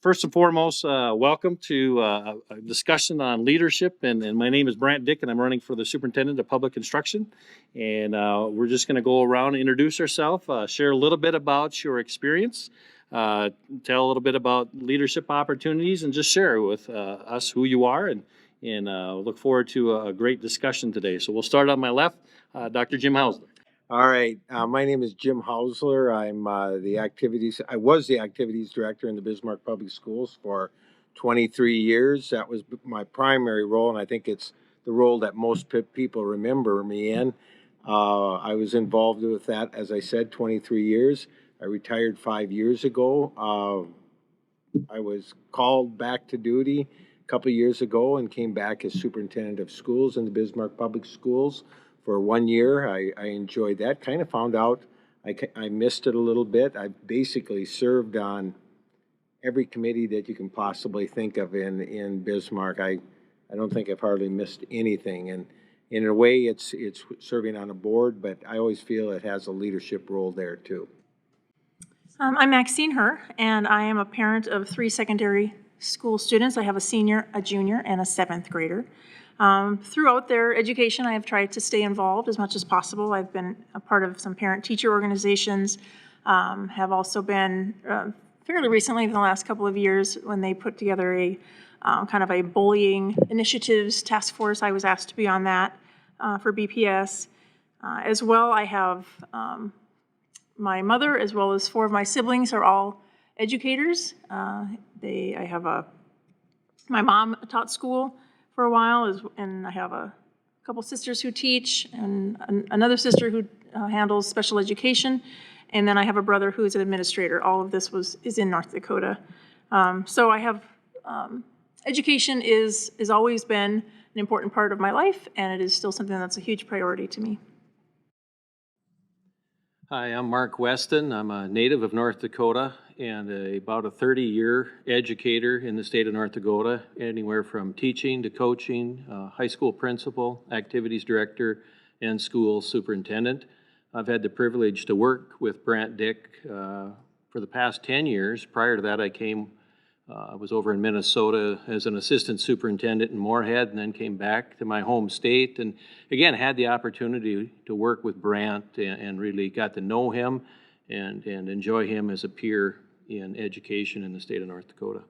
First and foremost, welcome to a discussion on leadership. And my name is Brandt J, and I'm running for the Superintendent of Public Instruction. And we're just going to go around and introduce ourselves, share a little bit about your experience, tell a little bit about leadership opportunities, and just share with us who you are. And look forward to a great discussion today. So we'll start on my left, Dr. Jim Hausler. All right. My name is Jim Hausler. I was the activities director in the Bismarck Public Schools for 23 years. That was my primary role, and I think it's the role that most people remember me in. I was involved with that, as I said, 23 years. I retired 5 years ago. I was called back to duty a couple of years ago and came back as superintendent of schools in the Bismarck Public Schools. For 1 year, I enjoyed that. Kind of found out I missed it a little bit. I basically served on every committee that you can possibly think of in Bismarck. I don't think I've hardly missed anything. And in a way, it's serving on a board, but I always feel it has a leadership role there too. I'm Maxine Herr, and I am a parent of 3 secondary school students. I have a senior, a junior, and a 7th grader. Throughout their education, I have tried to stay involved as much as possible. I've been a part of some parent-teacher organizations, have also been fairly recently, in the last couple of years, when they put together a kind of a bullying initiatives task force. I was asked to be on that for BPS. As well, I have my mother, as well as 4 of my siblings are all educators. My mom taught school for a while, and I have a couple sisters who teach, and another sister who handles special education, and then I have a brother who is an administrator. All of this is in North Dakota. So I have education is always been an important part of my life, and it is still something that's a huge priority to me. Hi, I'm Mark Weston. I'm a native of North Dakota and about a 30-year educator in the state of North Dakota, anywhere from teaching to coaching, high school principal, activities director, and school superintendent. I've had the privilege to work with Brandt J for the past 10 years. Prior to that, I was over in Minnesota as an assistant superintendent in Moorhead, and then came back to my home state, and again had the opportunity to work with Brandt and really got to know him and enjoy him as a peer in education in the state of North Dakota.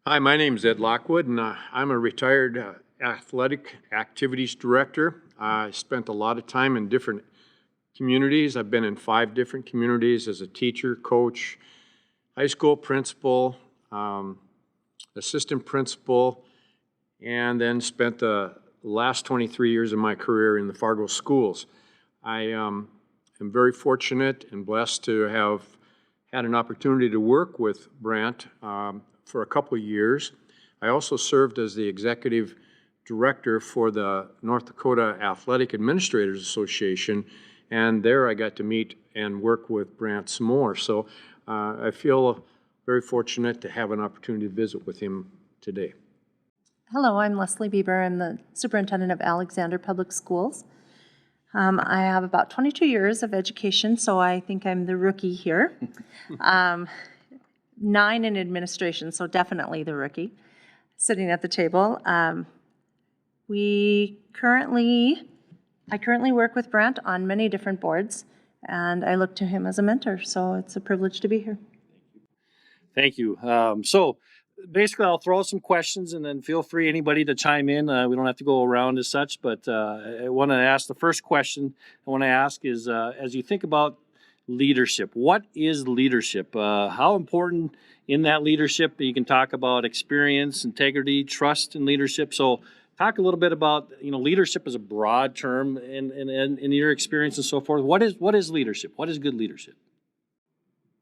Hi, my name is Ed Lockwood, and I'm a retired athletic activities director. I spent a lot of time in different communities. I've been in 5 different communities as a teacher, coach, high school principal, assistant principal, and then spent the last 23 years of my career in the Fargo schools. I am very fortunate and blessed to have had an opportunity to work with Brandt for a couple of years. I also served as the executive director for the North Dakota Athletic Administrators Association, and there I got to meet and work with Brandt some more. So I feel very fortunate to have an opportunity to visit with him today. Hello, I'm Leslie Bieber. I'm the superintendent of Alexander Public Schools. I have about 22 years of education, so I think I'm the rookie here. 9 in administration, so definitely the rookie, sitting at the table. I currently work with Brandt on many different boards, and I look to him as a mentor, so it's a privilege to be here. Thank you. So basically, I'll throw out some questions, and then feel free, anybody, to chime in. We don't have to go around as such, but I want to ask the first question I want to ask is, as you think about leadership, what is leadership? How important in that leadership? You can talk about experience, integrity, trust in leadership. So talk a little bit about, leadership is a broad term in your experience and so forth. What is leadership? What is good leadership?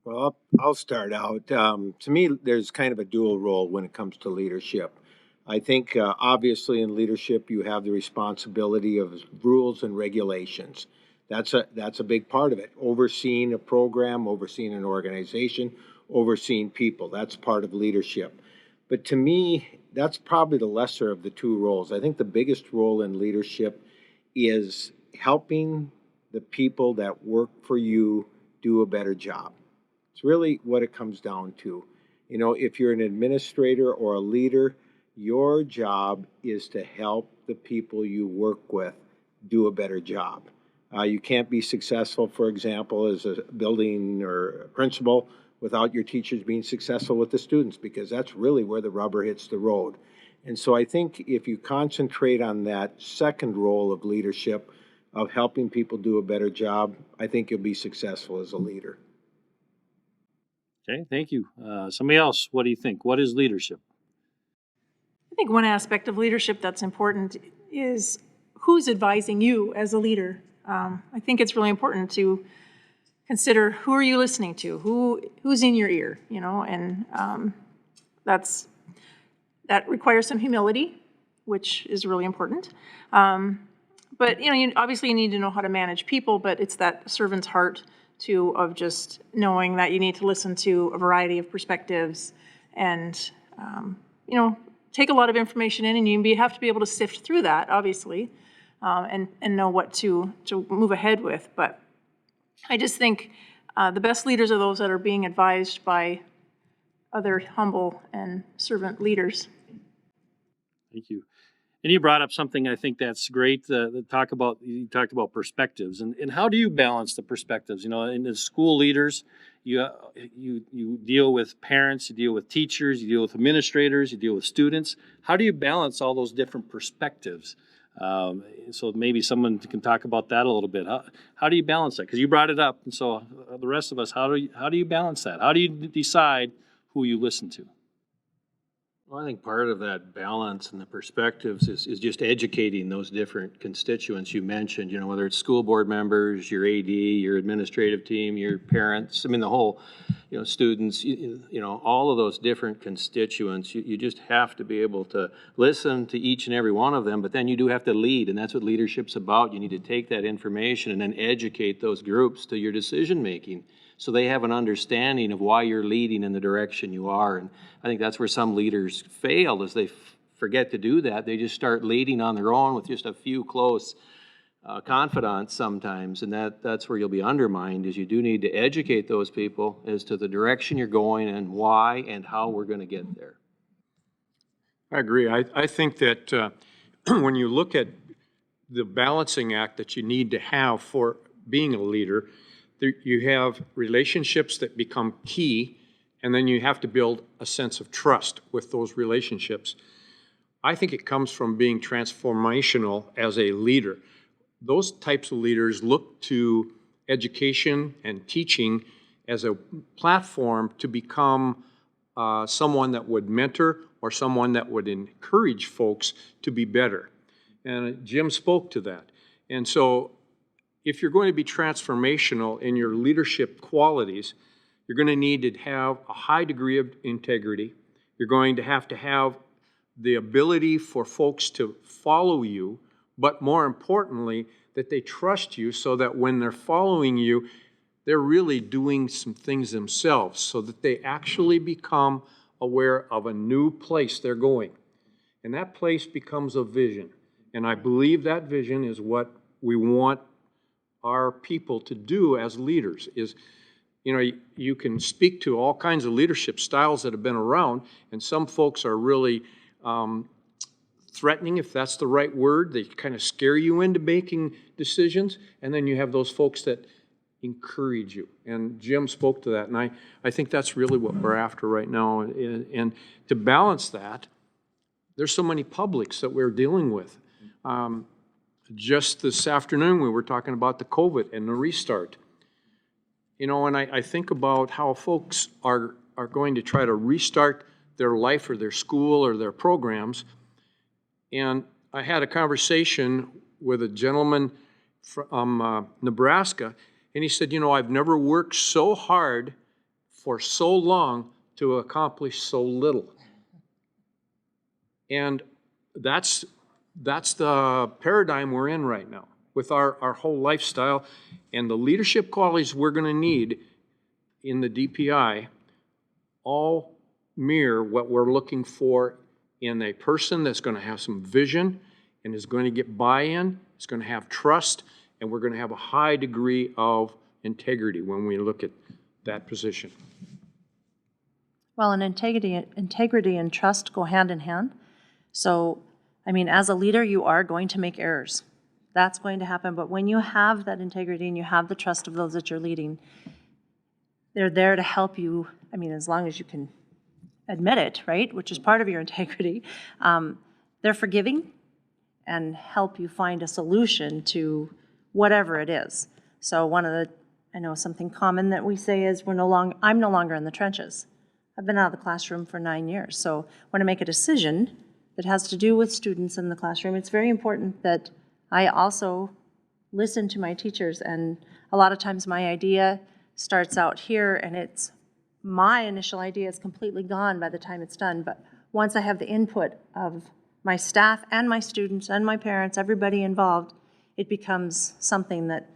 Well, I'll start out. To me, there's kind of a dual role when it comes to leadership. I think obviously in leadership you have the responsibility of rules and regulations. That's a big part of it. Overseeing a program, overseeing an organization, overseeing people. That's part of leadership. But to me, that's probably the lesser of the 2 roles. I think the biggest role in leadership is helping the people that work for you do a better job. It's really what it comes down to. You know, if you're an administrator or a leader, your job is to help the people you work with do a better job. You can't be successful, for example, as a building or a principal without your teachers being successful with the students, because that's really where the rubber hits the road. And so I think if you concentrate on that second role of leadership, of helping people do a better job, I think you'll be successful as a leader. Okay, thank you. Somebody else, what do you think? What is leadership? I think one aspect of leadership that's important is who's advising you as a leader. I think it's really important to consider who are you listening to, who's in your ear, you know, and that requires some humility, which is really important. But you know, obviously you need to know how to manage people, but it's that servant's heart too, of just knowing that you need to listen to a variety of perspectives and you know, take a lot of information in, and you have to be able to sift through that, obviously, and know what to move ahead with. But I just think the best leaders are those that are being advised by other humble and servant leaders. Thank you. And you brought up something I think that's great. You talked about perspectives, and how do you balance the perspectives? You know, in the school leaders, you deal with parents, you deal with teachers, you deal with administrators, you deal with students. How do you balance all those different perspectives? So maybe someone can talk about that a little bit. How do you balance that? Because you brought it up, and so the rest of us, how do you balance that? How do you decide who you listen to? Well, I think part of that balance and the perspectives is just educating those different constituents you mentioned, you know, whether it's school board members, your AD, your administrative team, your parents, I mean, the whole, you know, students, you know, all of those different constituents, you just have to be able to listen to each and every one of them, but then you do have to lead, and that's what leadership's about. You need to take that information and then educate those groups to your decision making, so they have an understanding of why you're leading in the direction you are. And I think that's where some leaders fail, is they forget to do that. They just start leading on their own with just a few close confidants sometimes, and that's where you'll be undermined, is you do need to educate those people as to the direction you're going and why and how we're going to get there. I agree. I think that when you look at the balancing act that you need to have for being a leader, you have relationships that become key, and then you have to build a sense of trust with those relationships. I think it comes from being transformational as a leader. Those types of leaders look to education and teaching as a platform to become someone that would mentor or someone that would encourage folks to be better. And Jim spoke to that. And so if you're going to be transformational in your leadership qualities, you're going to need to have a high degree of integrity. You're going to have the ability for folks to follow you, but more importantly, that they trust you, so that when they're following you, they're really doing some things themselves, so that they actually become aware of a new place they're going. And that place becomes a vision. And I believe that vision is what we want our people to do as leaders. Is, you know, you can speak to all kinds of leadership styles that have been around, and some folks are really threatening, if that's the right word. They kind of scare you into making decisions, and then you have those folks that encourage you. And Jim spoke to that, and I think that's really what we're after right now. And to balance that, there's so many publics that we're dealing with. Just this afternoon, we were talking about the COVID and the restart. You know, and I think about how folks are going to try to restart their life or their school or their programs. And I had a conversation with a gentleman from Nebraska, and he said, you know, I've never worked so hard for so long to accomplish so little. And that's the paradigm we're in right now with our whole lifestyle, and the leadership qualities we're going to need in the DPI all mirror what we're looking for in a person that's going to have some vision and is going to get buy-in, is going to have trust, and we're going to have a high degree of integrity when we look at that position. Well, and integrity and trust go hand in hand. So, I mean, as a leader, you are going to make errors. That's going to happen. But when you have that integrity and you have the trust of those that you're leading, they're there to help you. I mean, as long as you can admit it, right, which is part of your integrity, they're forgiving and help you find a solution to whatever it is. So I know something common that we say is I'm no longer in the trenches. I've been out of the classroom for 9 years. So when I make a decision that has to do with students in the classroom, it's very important that I also listen to my teachers. And a lot of times my idea starts out here and my initial idea is completely gone by the time it's done. But once I have the input of my staff and my students and my parents, everybody involved, it becomes something that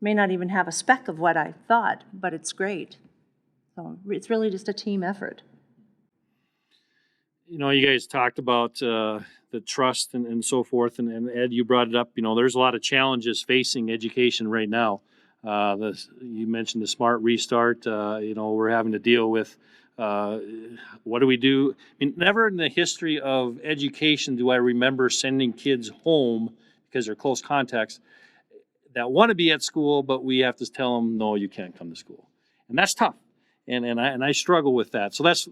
may not even have a speck of what I thought, but it's great. So it's really just a team effort. You know, you guys talked about the trust and so forth, and Ed, you brought it up. You know, there's a lot of challenges facing education right now. You mentioned the smart restart. You know, we're having to deal with what do we do? I mean, never in the history of education do I remember sending kids home because they're close contacts that want to be at school, but we have to tell them, no, you can't come to school. And that's tough. And I struggle with that. So that's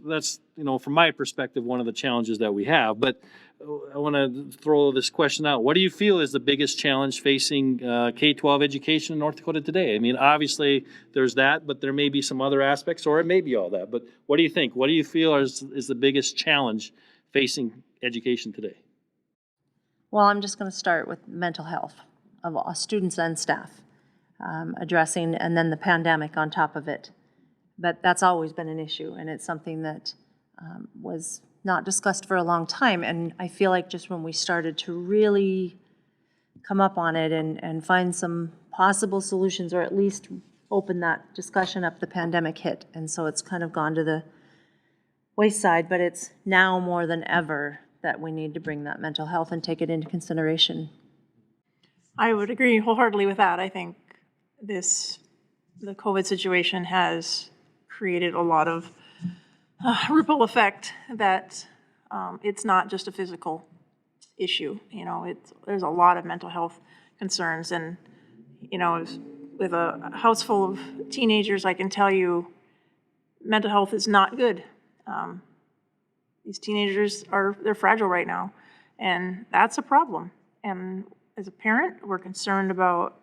you know, from my perspective, one of the challenges that we have. But I want to throw this question out. What do you feel is the biggest challenge facing K-12 education in North Dakota today? I mean, obviously there's that, but there may be some other aspects, or it may be all that. But what do you think? What do you feel is the biggest challenge facing education today? Well, I'm just going to start with mental health of all students and staff, addressing, and then the pandemic on top of it. But that's always been an issue, and it's something that was not discussed for a long time. And I feel like just when we started to really come up on it and find some possible solutions, or at least open that discussion up, the pandemic hit. And so it's kind of gone to the wayside, but it's now more than ever that we need to bring that mental health and take it into consideration. I would agree wholeheartedly with that. I think the COVID situation has created a lot of ripple effect that it's not just a physical issue. You know, there's a lot of mental health concerns, and you know, with a house full of teenagers, I can tell you, mental health is not good. These teenagers they're fragile right now, and that's a problem. And as a parent, we're concerned about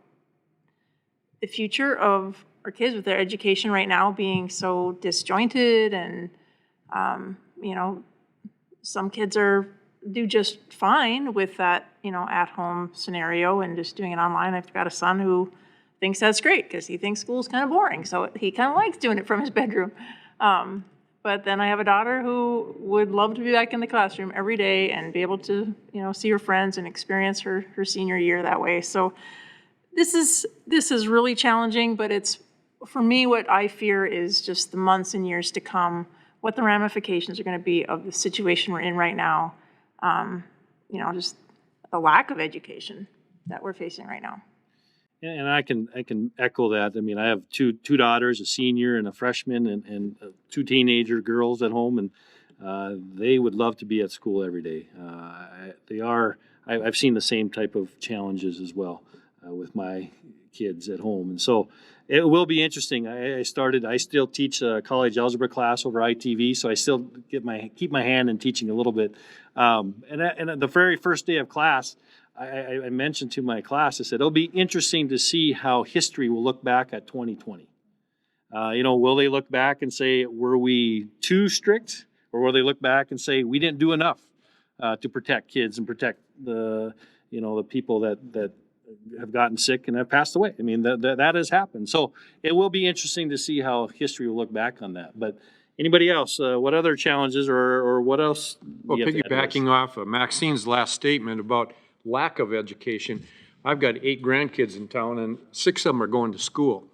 the future of our kids with their education right now being so disjointed, and you know, some kids do just fine with that, you know, at-home scenario and just doing it online. I've got a son who thinks that's great because he thinks school's kind of boring, so he kind of likes doing it from his bedroom. But then I have a daughter who would love to be back in the classroom every day and be able to, you know, see her friends and experience her senior year that way. So this is really challenging, but it's, for me, what I fear is just the months and years to come, what the ramifications are going to be of the situation we're in right now. You know, just the lack of education that we're facing right now. And I can echo that. I mean, I have two daughters, a senior and a freshman, and two teenager girls at home, and they would love to be at school every day. I've seen the same type of challenges as well with my kids at home, and so it will be interesting. I still teach a college algebra class over ITV, so I still keep my hand in teaching a little bit. And the very first day of class, I mentioned to my class, I said, it'll be interesting to see how history will look back at 2020. You know, will they look back and say, were we too strict? Or will they look back and say, we didn't do enough to protect kids and protect the people that have gotten sick and have passed away? I mean, that has happened. So it will be interesting to see how history will look back on that. But anybody else, what other challenges or what else? Well, piggybacking off of Maxine's last statement about lack of education, I've got 8 grandkids in town, and 6 of them are going to school.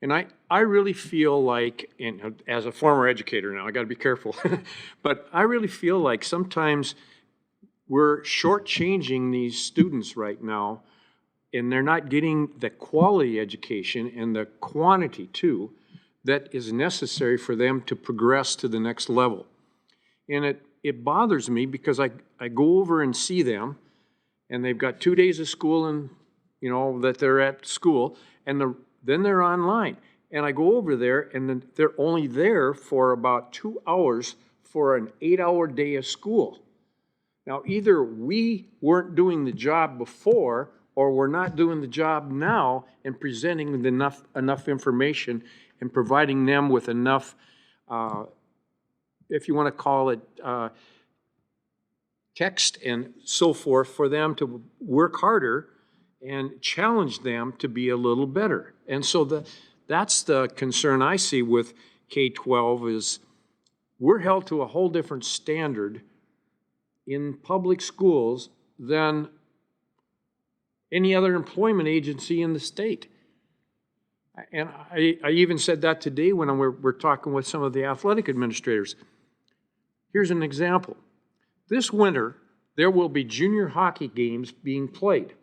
And I really feel like, and as a former educator now, I got to be careful, but I really feel like sometimes we're shortchanging these students right now, and they're not getting the quality education and the quantity too that is necessary for them to progress to the next level. And it bothers me because I go over and see them, and they've got 2 days of school and, that they're at school, and then they're online. And I go over there, and then they're only there for about 2 hours for an 8-hour day of school. Now, either we weren't doing the job before, or we're not doing the job now and presenting enough information and providing them with enough, if you want to call it text and so forth, for them to work harder and challenge them to be a little better. And so that's the concern I see with K-12 is we're held to a whole different standard in public schools than any other employment agency in the state. And I even said that today when we're talking with some of the athletic administrators. Here's an example. This winter, there will be junior hockey games being played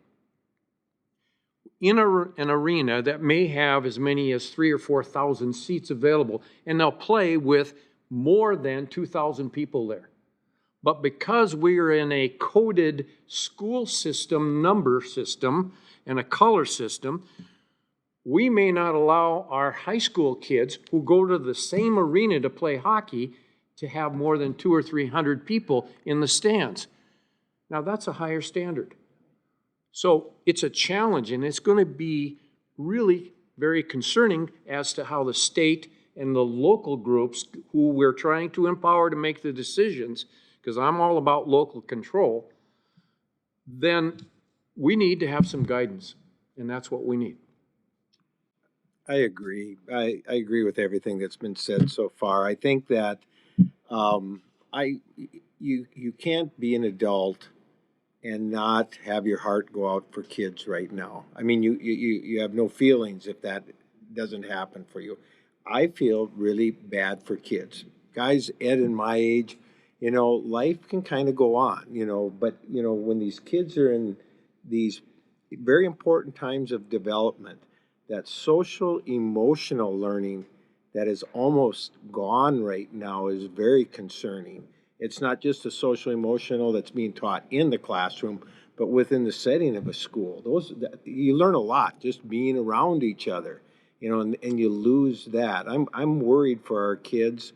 in an arena that may have as many as 3,000 or 4,000 seats available, and they'll play with more than 2,000 people there. But because we are in a coded school system, number system, and a color system, we may not allow our high school kids who go to the same arena to play hockey to have more than 200 or 300 people in the stands. Now that's a higher standard. So it's a challenge, and it's going to be really very concerning as to how the state and the local groups who we're trying to empower to make the decisions, because I'm all about local control, then we need to have some guidance, and that's what we need. I agree. I agree with everything that's been said so far. I think that you can't be an adult and not have your heart go out for kids right now. I mean, you have no feelings if that doesn't happen for you. I feel really bad for kids. Guys, Ed and my age, life can kind of go on, but, when these kids are in these very important times of development, that social emotional learning that is almost gone right now is very concerning. It's not just the social emotional that's being taught in the classroom, but within the setting of a school. You learn a lot just being around each other, and you lose that. I'm worried for our kids,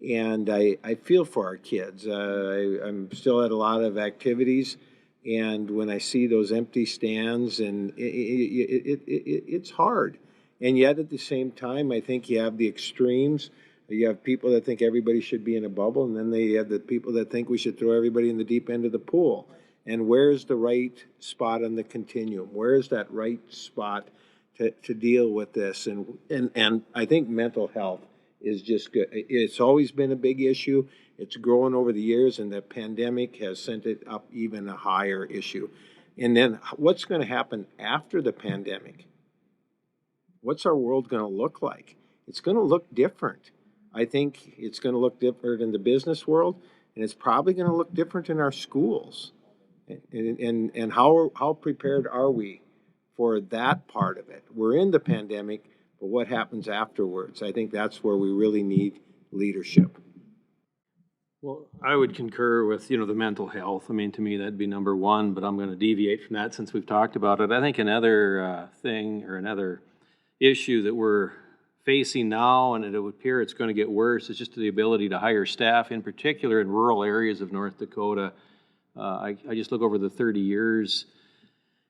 and I feel for our kids. I'm still at a lot of activities, and when I see those empty stands, and it's hard. And yet at the same time, I think you have the extremes. You have people that think everybody should be in a bubble, and then they have the people that think we should throw everybody in the deep end of the pool. And where's the right spot on the continuum? Where's that right spot to deal with this? And I think mental health is just good. It's always been a big issue. It's grown over the years, and the pandemic has sent it up even a higher issue. And then what's going to happen after the pandemic? What's our world going to look like? It's going to look different. I think it's going to look different in the business world, and it's probably going to look different in our schools. And how prepared are we for that part of it? We're in the pandemic, but what happens afterwards? I think that's where we really need leadership. Well, I would concur with, the mental health. I mean, to me, that'd be number one, but I'm going to deviate from that since we've talked about it. I think another thing or another issue that we're facing now, and it would appear it's going to get worse, is just the ability to hire staff, in particular in rural areas of North Dakota. I just look over the 30 years.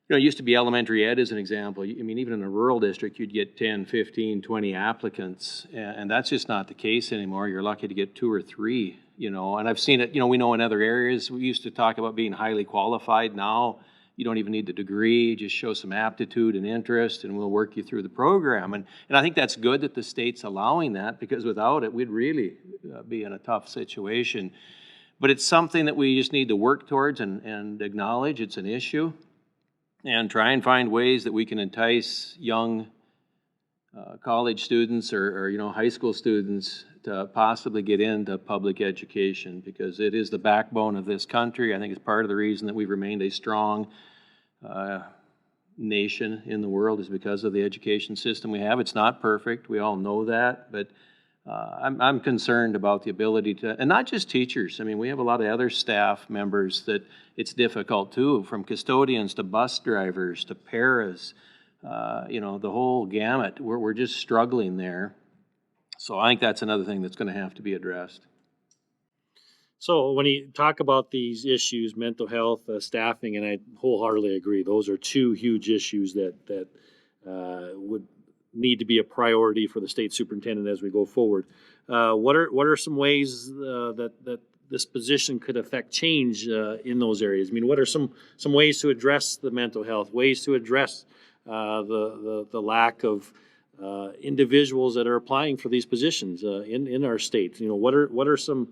It used to be elementary ed as an example. I mean, even in a rural district, you'd get 10, 15, 20 applicants, and that's just not the case anymore. You're lucky to get 2 or 3, and I've seen it, we know in other areas. We used to talk about being highly qualified. Now, you don't even need the degree, just show some aptitude and interest, and we'll work you through the program. And I think that's good that the state's allowing that, because without it, we'd really be in a tough situation. But it's something that we just need to work towards and acknowledge it's an issue, and try and find ways that we can entice young college students or high school students to possibly get into public education, because it is the backbone of this country. I think it's part of the reason that we've remained a strong nation in the world is because of the education system we have. It's not perfect. We all know that, but I'm concerned about the ability to, and not just teachers. I mean, we have a lot of other staff members that it's difficult too, from custodians to bus drivers to paras, the whole gamut. We're just struggling there. So I think that's another thing that's going to have to be addressed. So when you talk about these issues, mental health, staffing, and I wholeheartedly agree, those are two huge issues that would need to be a priority for the state superintendent as we go forward. What are some ways that this position could affect change in those areas? I mean, what are some ways to address the mental health, ways to address the lack of individuals that are applying for these positions in our state? What are some,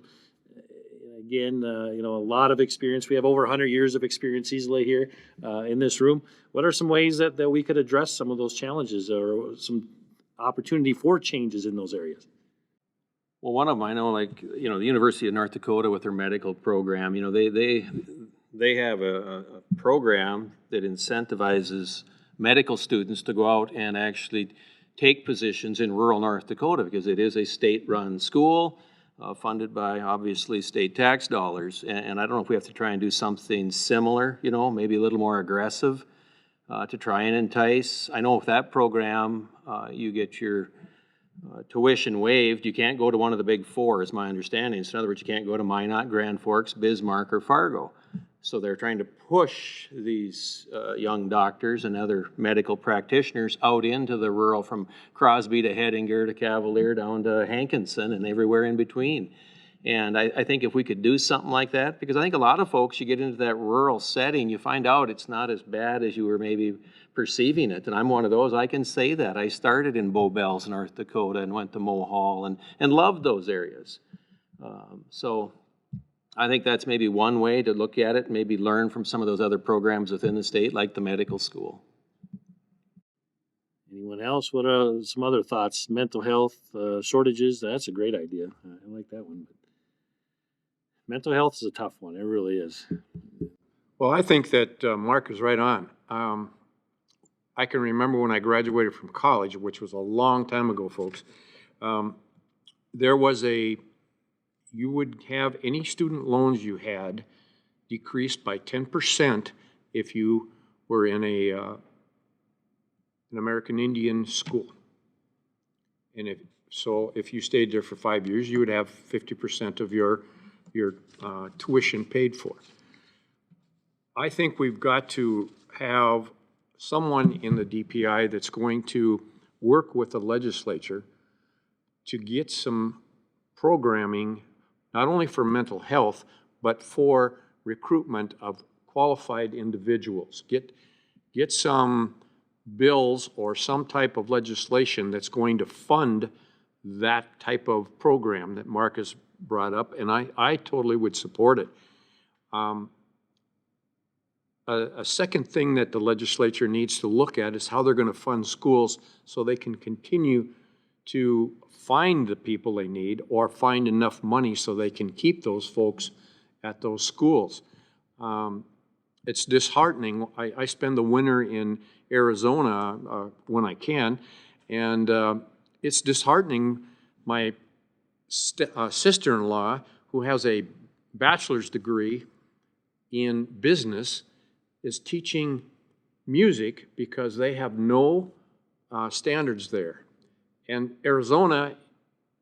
again, a lot of experience. We have over 100 years of experience easily here in this room. What are some ways that we could address some of those challenges or some opportunity for changes in those areas? Well, one of them I know, the University of North Dakota with their medical program, they have a program that incentivizes medical students to go out and actually take positions in rural North Dakota because it is a state-run school. Funded by, obviously, state tax dollars. And I don't know if we have to try and do something similar, maybe a little more aggressive to try and entice. I know with that program, you get your tuition waived. You can't go to one of the big four, is my understanding. So in other words, you can't go to Minot, Grand Forks, Bismarck, or Fargo. So they're trying to push these young doctors and other medical practitioners out into the rural, from Crosby to Hettinger to Cavalier down to Hankinson and everywhere in between. And I think if we could do something like that, because I think a lot of folks, you get into that rural setting, you find out it's not as bad as you were maybe perceiving it. And I'm one of those, I can say that. I started in Bow Bells, North Dakota, and went to Mohall and loved those areas. So I think that's maybe one way to look at it, maybe learn from some of those other programs within the state, like the medical school. Anyone else? What are some other thoughts? Mental health shortages, that's a great idea. I like that one. But mental health is a tough one. It really is. Well, I think that Mark is right on. I can remember when I graduated from college, which was a long time ago, folks, there was you would have any student loans you had decreased by 10% if you were in an American Indian school. And if you stayed there for 5 years, you would have 50% of your tuition paid for. I think we've got to have someone in the DPI that's going to work with the legislature to get some programming, not only for mental health, but for recruitment of qualified individuals. Get some bills or some type of legislation that's going to fund that type of program that Mark has brought up, and I totally would support it. A second thing that the legislature needs to look at is how they're going to fund schools so they can continue to find the people they need or find enough money so they can keep those folks at those schools. It's disheartening. I spend the winter in Arizona when I can, and it's disheartening. My sister-in-law, who has a bachelor's degree in business, is teaching music because they have no standards there. And Arizona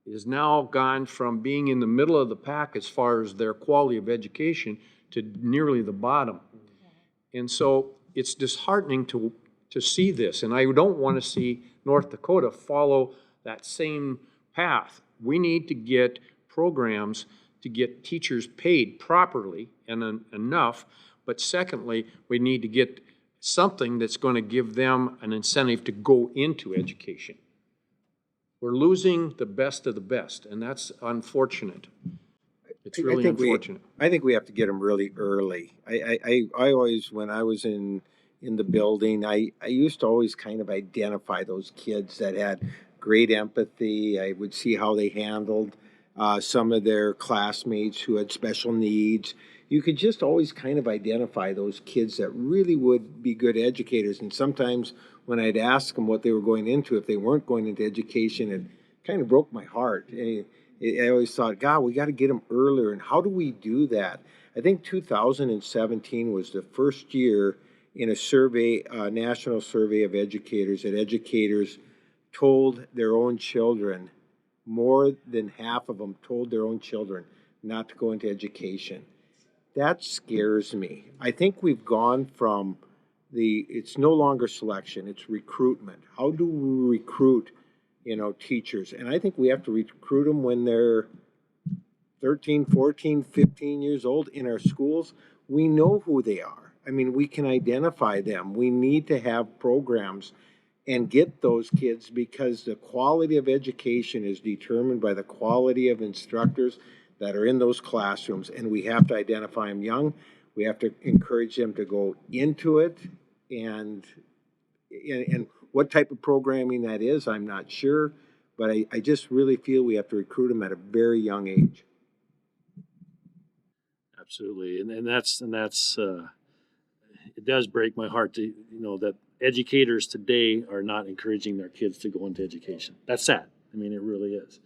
is now gone from being in the middle of the pack as far as their quality of education to nearly the bottom. And so it's disheartening to see this. And I don't want to see North Dakota follow that same path. We need to get programs to get teachers paid properly and enough. But secondly, we need to get something that's going to give them an incentive to go into education. We're losing the best of the best, and that's unfortunate. It's really unfortunate. I think we have to get them really early. I always, when I was in the building, I used to always kind of identify those kids that had great empathy. I would see how they handled some of their classmates who had special needs. you could just always kind of identify those kids that really would be good educators. And sometimes when I'd ask them what they were going into, if they weren't going into education, it kind of broke my heart. And I always thought, God, we got to get them earlier. And how do we do that? I think 2017 was the first year in a survey, a national survey of educators, that educators told their own children, more than half of them told their own children not to go into education. That scares me. I think we've gone from it's no longer selection, it's recruitment. How do we recruit, teachers? And I think we have to recruit them when they're 13, 14, 15 years old in our schools. We know who they are. I mean, we can identify them. We need to have programs and get those kids, because the quality of education is determined by the quality of instructors that are in those classrooms, and we have to identify them young. We have to encourage them to go into it, and what type of programming that is, I'm not sure, but I just really feel we have to recruit them at a very young age. Absolutely, and that's it does break my heart to that educators today are not encouraging their kids to go into education. That's sad. I mean, it really is.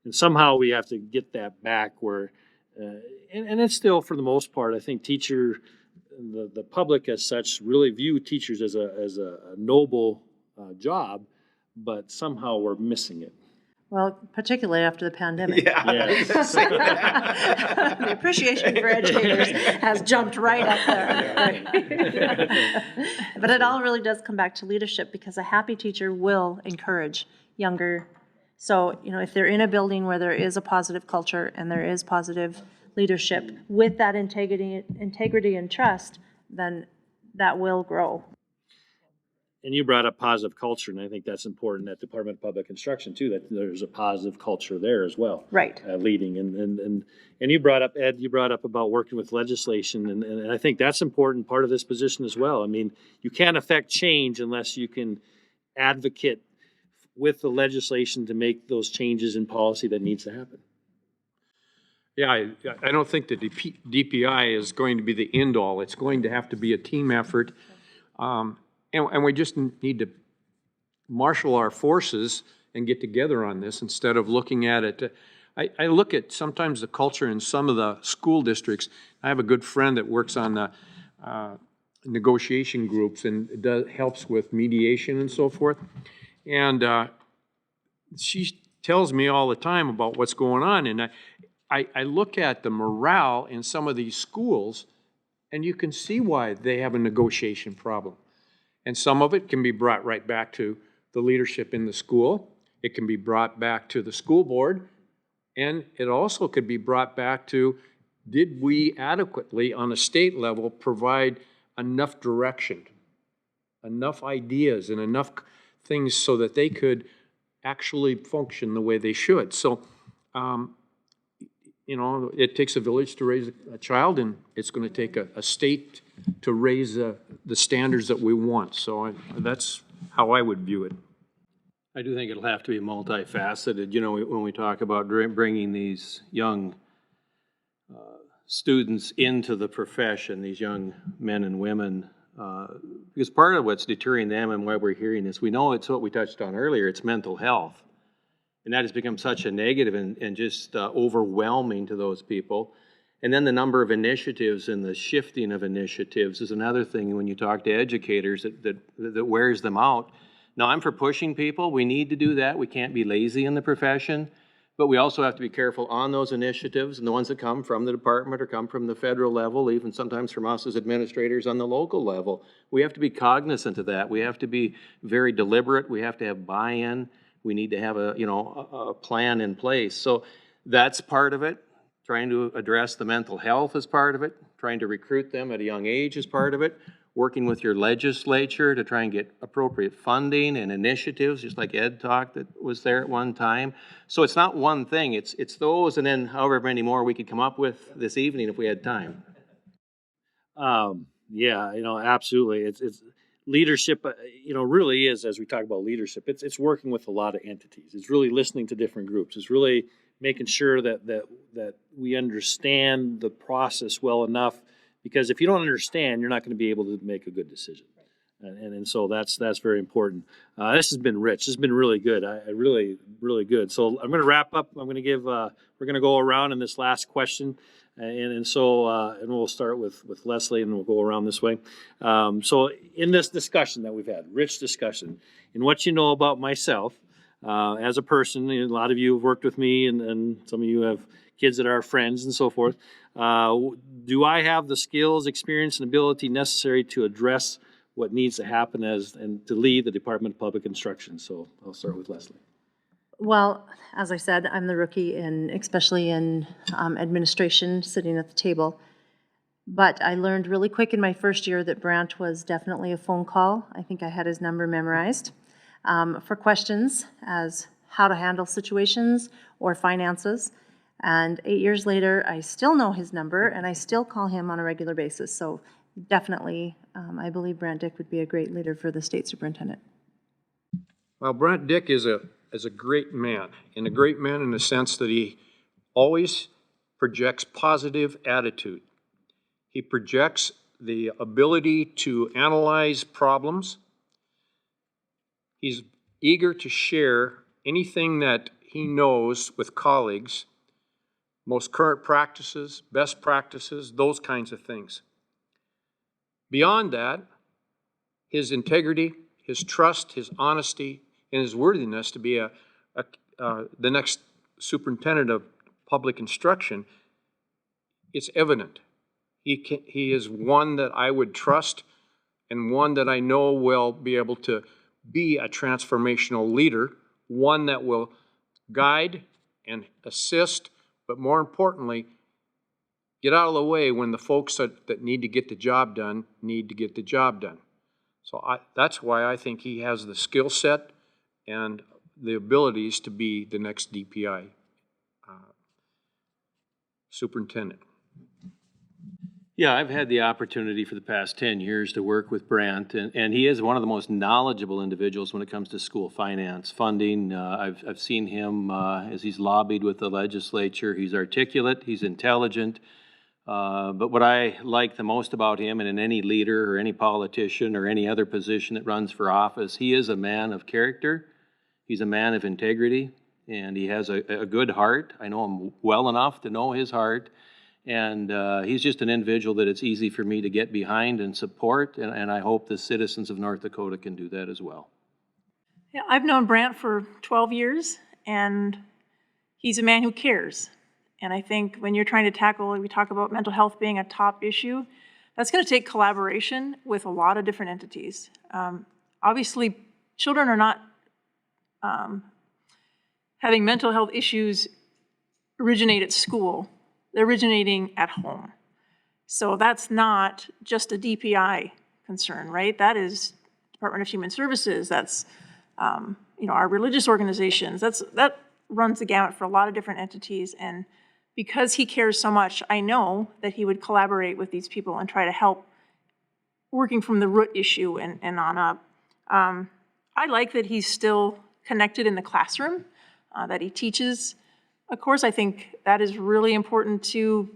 And somehow we have to get that back where, and it's still, for the most part, I think the public as such really view teachers as a noble job, but somehow we're missing it. Well, particularly after the pandemic. Yes. The appreciation for educators has jumped right up there. But it all really does come back to leadership, because a happy teacher will encourage younger. So, if they're in a building where there is a positive culture and there is positive leadership with that integrity and trust, then that will grow. And you brought up positive culture, and I think that's important at Department of Public Instruction too, that there's a positive culture there as well. Right. Leading. And you brought up, Ed, about working with legislation, and I think that's important part of this position as well. I mean, you can't affect change unless you can advocate with the legislation to make those changes in policy that needs to happen. Yeah, I don't think the DPI is going to be the end all. It's going to have to be a team effort. And we just need to marshal our forces and get together on this instead of looking at it. I look at sometimes the culture in some of the school districts. I have a good friend that works on the negotiation groups and helps with mediation and so forth. And she tells me all the time about what's going on. And I look at the morale in some of these schools, and you can see why they have a negotiation problem. And some of it can be brought right back to the leadership in the school. It can be brought back to the school board. And it also could be brought back to, did we adequately on a state level provide enough direction, enough ideas, and enough things so that they could actually function the way they should? So, it takes a village to raise a child, and it's going to take a state to raise the standards that we want. So that's how I would view it. I do think it'll have to be multifaceted. When we talk about bringing these young students into the profession, these young men and women, because part of what's deterring them and why we're hearing this, we know it's what we touched on earlier, it's mental health. And that has become such a negative and just overwhelming to those people. And then the number of initiatives and the shifting of initiatives is another thing when you talk to educators that wears them out. Now, I'm for pushing people. We need to do that. We can't be lazy in the profession. But we also have to be careful on those initiatives and the ones that come from the department or come from the federal level, even sometimes from us as administrators on the local level. We have to be cognizant of that. We have to be very deliberate. We have to have buy-in. We need to have a plan in place. So that's part of it. Trying to address the mental health is part of it. Trying to recruit them at a young age is part of it. Working with your legislature to try and get appropriate funding and initiatives, just like Ed talked that was there at one time. So it's not one thing. It's those, and then however many more we could come up with this evening if we had time. Yeah, absolutely. It's leadership, really is, as we talk about leadership, it's working with a lot of entities. It's really listening to different groups. It's really making sure that we understand the process well enough, because if you don't understand, you're not going to be able to make a good decision. And so that's very important. This has been rich. This has been really good. I really good. So I'm going to wrap up. I'm going to give. We're going to go around in this last question, and we'll start with Leslie, and we'll go around this way. So in this discussion that we've had, rich discussion, in what you know about myself as a person, a lot of you have worked with me, and some of you have kids that are friends and so forth. Do I have the skills, experience, and ability necessary to address what needs to happen and to lead the Department of Public Instruction? So I'll start with Leslie. Well, as I said, I'm the rookie especially in administration, sitting at the table. But I learned really quick in my first year that Brandt was definitely a phone call. I think I had his number memorized for questions as how to handle situations or finances. And 8 years later, I still know his number, and I still call him on a regular basis. So definitely, I believe Brandt Dick would be a great leader for the state superintendent. Well, Brandt Dick is a great man, and a great man in the sense that he always projects positive attitude. He projects the ability to analyze problems. He's eager to share anything that he knows with colleagues, most current practices, best practices, those kinds of things. Beyond that, his integrity, his trust, his honesty, and his worthiness to be the next superintendent of public instruction, it's evident. He is one that I would trust, and one that I know will be able to be a transformational leader, one that will guide and assist, but more importantly, get out of the way when the folks that need to get the job done need to get the job done. So that's why I think he has the skill set and the abilities to be the next DPI superintendent. Yeah, I've had the opportunity for the past 10 years to work with Brandt, and he is one of the most knowledgeable individuals when it comes to school finance, funding. I've seen him as he's lobbied with the legislature. He's articulate, he's intelligent. But what I like the most about him, and in any leader or any politician or any other position that runs for office, he is a man of character. He's a man of integrity, and he has a good heart. I know him well enough to know his heart. And he's just an individual that it's easy for me to get behind and support, and I hope the citizens of North Dakota can do that as well. Yeah, I've known Brandt for 12 years, and he's a man who cares. And I think when you're trying to tackle, we talk about mental health being a top issue, that's going to take collaboration with a lot of different entities. Obviously, children are not having mental health issues originate at school. They're originating at home. So that's not just a DPI concern, right? That is Department of Human Services. That's our religious organizations. That runs the gamut for a lot of different entities. And because he cares so much, I know that he would collaborate with these people and try to help working from the root issue and on up. I like that he's still connected in the classroom, that he teaches. Of course, I think that is really important to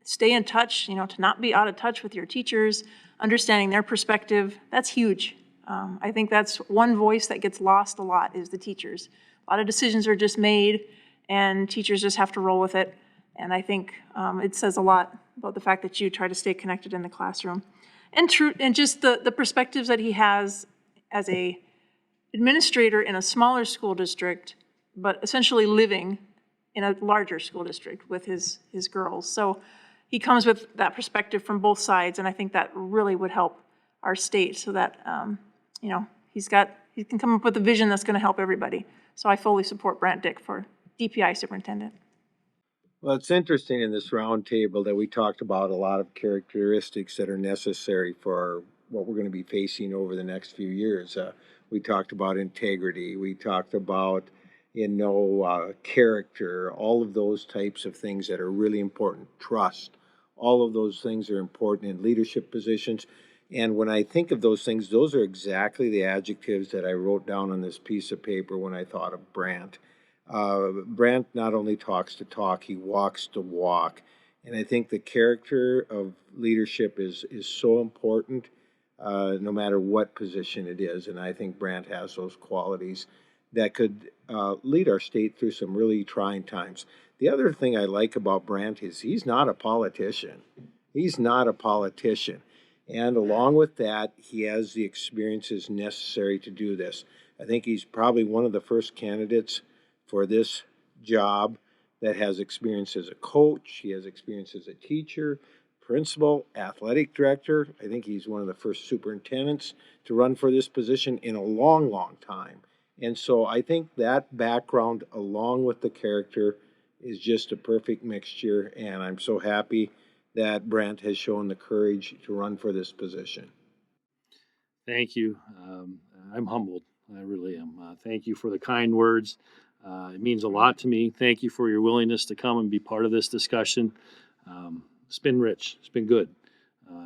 stay in touch, to not be out of touch with your teachers, understanding their perspective. That's huge. I think that's one voice that gets lost a lot is the teachers. A lot of decisions are just made, and teachers just have to roll with it. And I think it says a lot about the fact that you try to stay connected in the classroom. And just the perspectives that he has as a administrator in a smaller school district, but essentially living in a larger school district with his girls. So he comes with that perspective from both sides, and I think that really would help our state so that, he can come up with a vision that's gonna help everybody. So I fully support Brandt Dick for DPI superintendent. Well, it's interesting in this roundtable that we talked about a lot of characteristics that are necessary for what we're going to be facing over the next few years. We talked about integrity. We talked about, character, all of those types of things that are really important. Trust. All of those things are important in leadership positions. And when I think of those things, those are exactly the adjectives that I wrote down on this piece of paper when I thought of Brandt. Brandt not only talks the talk, he walks the walk. And I think the character of leadership is so important, no matter what position it is. And I think Brandt has those qualities that could lead our state through some really trying times. The other thing I like about Brandt is he's not a politician. He's not a politician. And along with that, he has the experiences necessary to do this. I think he's probably one of the first candidates for this job that has experience as a coach. He has experience as a teacher, principal, athletic director. I think he's one of the first superintendents to run for this position in a long, long time. And so I think that background, along with the character, is just a perfect mixture. And I'm so happy that Brandt has shown the courage to run for this position. Thank you. I'm humbled. I really am. Thank you for the kind words. It means a lot to me. Thank you for your willingness to come and be part of this discussion. It's been rich. It's been good.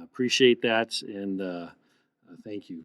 Appreciate that, and thank you.